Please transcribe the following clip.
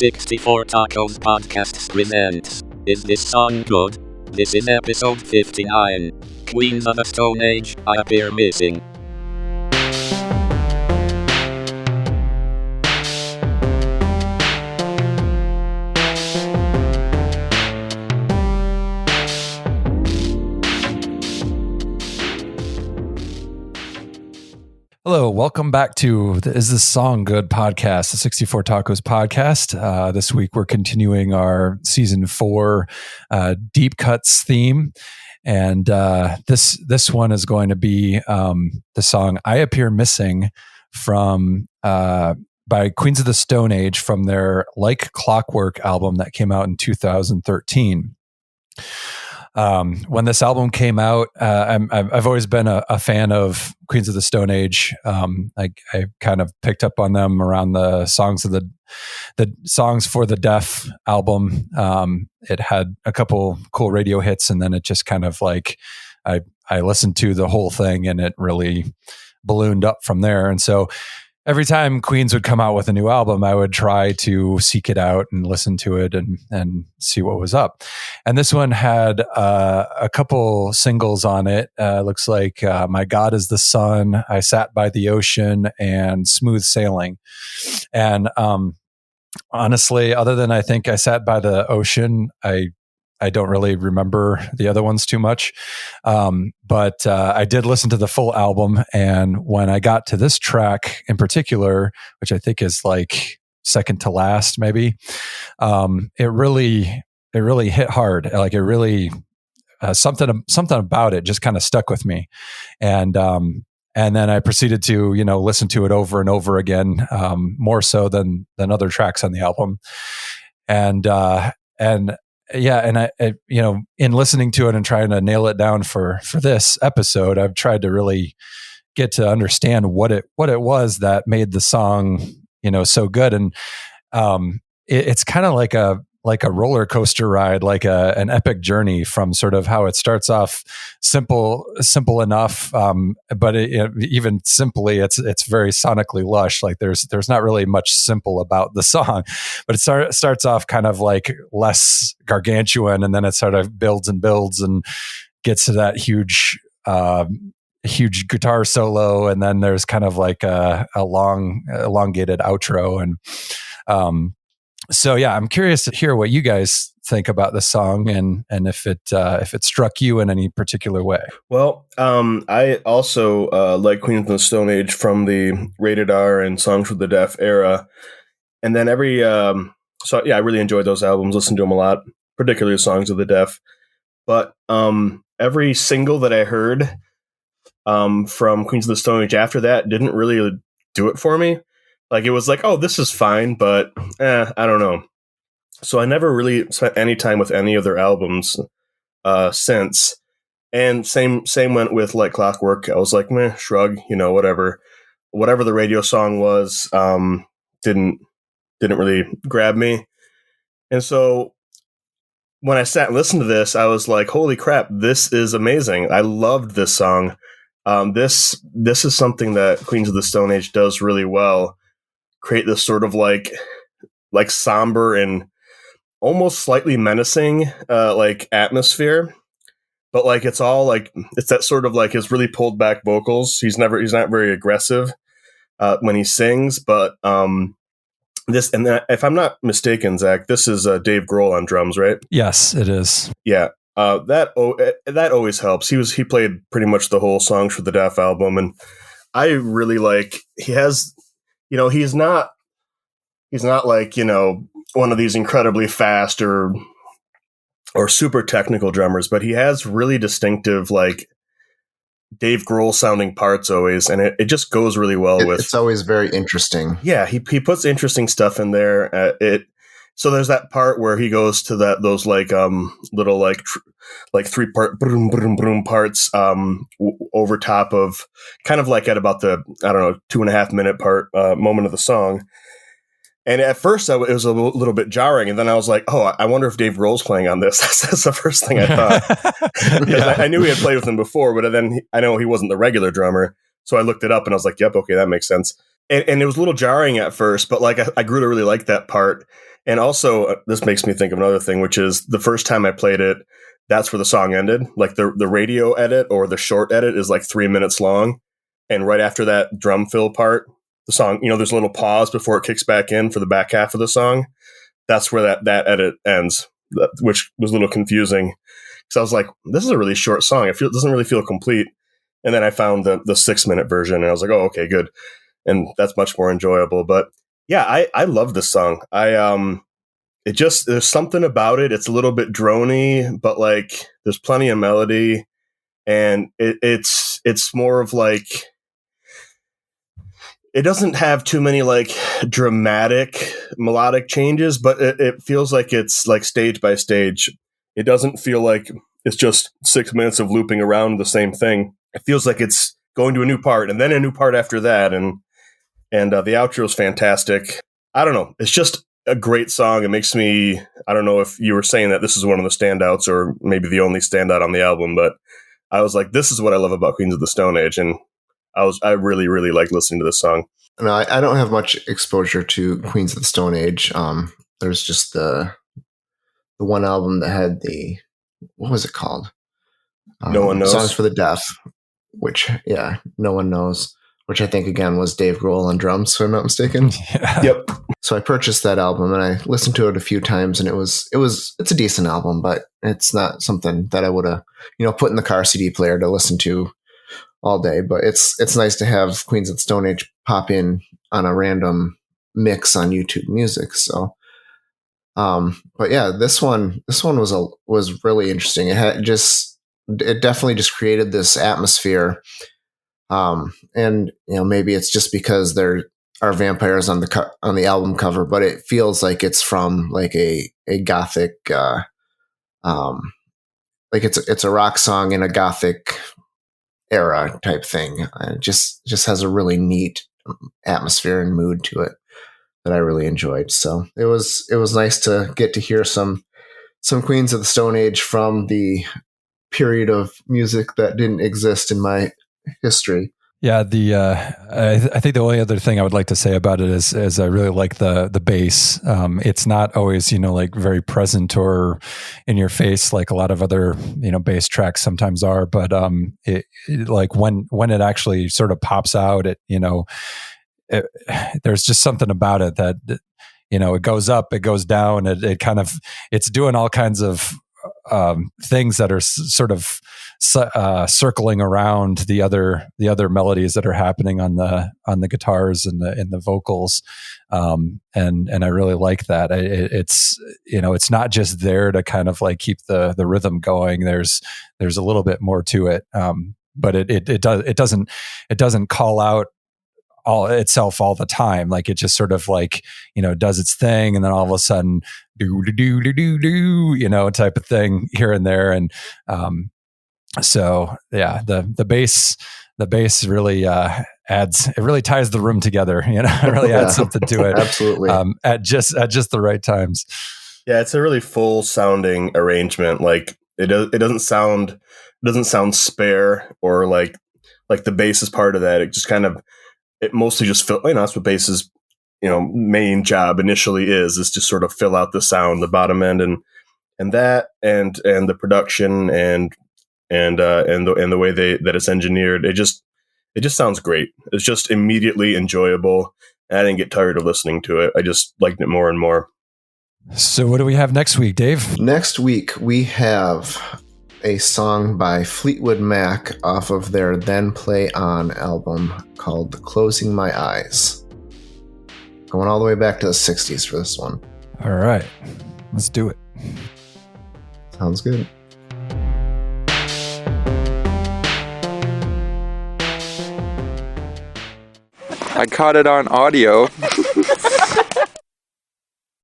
64 Tacos Podcasts presents Is This Song Good? This is episode 59. Queens of the Stone Age, I Appear Missing. Hello, welcome back to the Is This Song Good podcast, the 64 Tacos podcast. This week we're continuing our season 4 deep cuts theme, and this one is going to be the song "I Appear Missing" from by Queens of the Stone Age from their Like Clockwork album that came out in 2013. When this album came out, I've always been a fan of Queens of the Stone Age. I kind of picked up on them around the songs of the Songs for the Deaf album. It had a couple cool radio hits, and then it just kind of like I listened to the whole thing, and it really ballooned up from there. And so every time Queens would come out with a new album, I would try to seek it out and listen to it and see what was up. And this one had a couple singles on it. Looks like My God is the Sun, I Sat by the Ocean, and Smooth Sailing. And honestly, other than I think I Sat by the Ocean, I don't really remember the other ones too much. But I did listen to the full album. And when I got to this track in particular, which I think is like second to last, maybe, it really hit hard. Like it really, something about it just kind of stuck with me. And then I proceeded to, listen to it over and over again, more so than other tracks on the album. And I in listening to it and trying to nail it down for this episode, I've tried to really get to understand what it was that made the song, so good. And it's kind of like a roller coaster ride, like an epic journey from sort of how it starts off simple enough, but even simply, it's very sonically lush. Like there's not really much simple about the song, but it starts off kind of like less gargantuan, and then it sort of builds and gets to that huge guitar solo, and then there's kind of like a long elongated outro. And so yeah, I'm curious to hear what you guys think about the song and if it struck you in any particular way. Well, I also like Queens of the Stone Age from the Rated R and Songs for the Deaf era, and then I really enjoyed those albums. Listened to them a lot, particularly Songs of the Deaf. But every single that I heard from Queens of the Stone Age after that didn't really do it for me. Like, it was like, oh, this is fine, but I don't know. So I never really spent any time with any of their albums since. And same went with Like Clockwork. I was like, meh, shrug, whatever. Whatever the radio song was, didn't really grab me. And so when I sat and listened to this, I was like, holy crap, this is amazing. I loved this song. This is something that Queens of the Stone Age does really well. Create this sort of like somber and almost slightly menacing like atmosphere, but like it's all like it's that sort of like his really pulled back vocals. He's not very aggressive when he sings, but this, and then, if I'm not mistaken, Zach, this is Dave Grohl on drums, right? Yes, it is. Yeah, that always helps. He played pretty much the whole Songs for the Deaf album, and I really like. He has. He's not like, one of these incredibly fast or super technical drummers, but he has really distinctive, like Dave Grohl sounding parts always. And it just goes really well with. It's always very interesting. Yeah. He puts interesting stuff in there. So there's that part where he goes to those like little like 3-part broom broom broom parts over top of kind of like at about the 2.5 minute part moment of the song. And at first it was a little bit jarring, and then I was like, oh, I wonder if Dave Grohl's playing on this. That's the first thing I thought. Yeah. I knew he had played with him before, but then I know he wasn't the regular drummer, so I looked it up and I was like, yep, okay, that makes sense. And it was a little jarring at first, but like I grew to really like that part. And also, this makes me think of another thing, which is the first time I played it, that's where the song ended. Like the radio edit or the short edit is like 3 minutes long. And right after that drum fill part, the song, there's a little pause before it kicks back in for the back half of the song. That's where that edit ends, which was a little confusing. So I was like, this is a really short song. It doesn't really feel complete. And then I found the 6-minute version and I was like, oh, okay, good. And that's much more enjoyable. But yeah, I love this song. There's something about it. It's a little bit drony, but like there's plenty of melody, and it's more of like, it doesn't have too many like dramatic melodic changes, but it feels like it's like stage by stage. It doesn't feel like it's just 6 minutes of looping around the same thing. It feels like it's going to a new part and then a new part after that. And the outro is fantastic. I don't know. It's just a great song. It makes me, I don't know if you were saying that this is one of the standouts or maybe the only standout on the album, but I was like, this is what I love about Queens of the Stone Age. And I really, really like listening to this song. No, I don't have much exposure to Queens of the Stone Age. There's just the one album that had what was it called? No One Knows. Songs for the Deaf, which, no one knows, which I think, again, was Dave Grohl on drums, if I'm not mistaken. Yeah. Yep. So I purchased that album and I listened to it a few times, and it's a decent album, but it's not something that I would have, put in the car CD player to listen to all day. But it's nice to have Queens of the Stone Age pop in on a random mix on YouTube Music. So, but yeah, this one was really interesting. It definitely just created this atmosphere. And maybe it's just because there are vampires on the album cover, but it feels like it's from like a gothic, like it's a rock song in a gothic era type thing. It just has a really neat atmosphere and mood to it that I really enjoyed. So it was nice to get to hear some Queens of the Stone Age from the period of music that didn't exist in my history. Yeah, I think the only other thing I would like to say about it is I really like the bass. It's not always like very present or in your face like a lot of other bass tracks sometimes are, but it like when it actually sort of pops out, there's just something about it that it goes up, it goes down, it's doing all kinds of things that are sort of circling around the other melodies that are happening on the guitars and the vocals, and I really like that. It's not just there to kind of like keep the rhythm going. There's a little bit more to it, but it doesn't call out all itself all the time. Like it just sort of like does its thing, and then all of a sudden do type of thing here and there. And so yeah, the bass really adds, it really ties the room together. It really adds something to it. Absolutely. At just the right times. Yeah, it's a really full sounding arrangement. Like it doesn't sound spare, or like the bass is part of that. It just kind of, it mostly just that's what bass's main job initially is just sort of fill out the sound, the bottom end, and the production and the way that it's engineered. It just sounds great. It's just immediately enjoyable. I didn't get tired of listening to it. I just liked it more and more. So what do we have next week, Dave? Next week we have a song by Fleetwood Mac off of their Then Play On album called Closing My Eyes. Going all the way back to the 60s for this one. All right, let's do it. Sounds good. I caught it on audio.